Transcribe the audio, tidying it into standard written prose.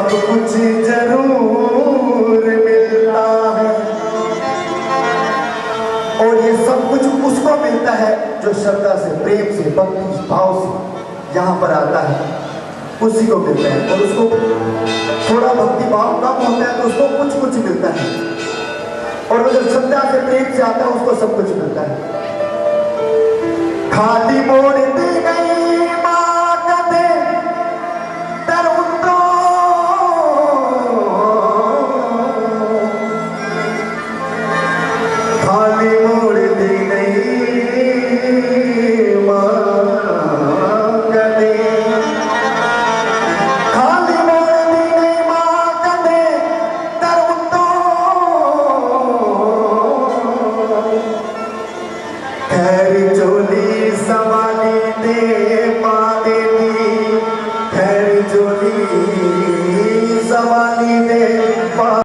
सब कुछ जरूर मिलता है, और ये सब कुछ उसको मिलता है जो श्रद्धा से, प्रेम से, भक्ति भाव से यहाँ पर आता है, उसी को मिलता है। और उसको थोड़ा भक्ति भाव कम होता है तो उसको कुछ कुछ मिलता है, और वो जो श्रद्धा से प्रेम से आता है उसको सब कुछ मिलता है। खाली मोड़ दे गई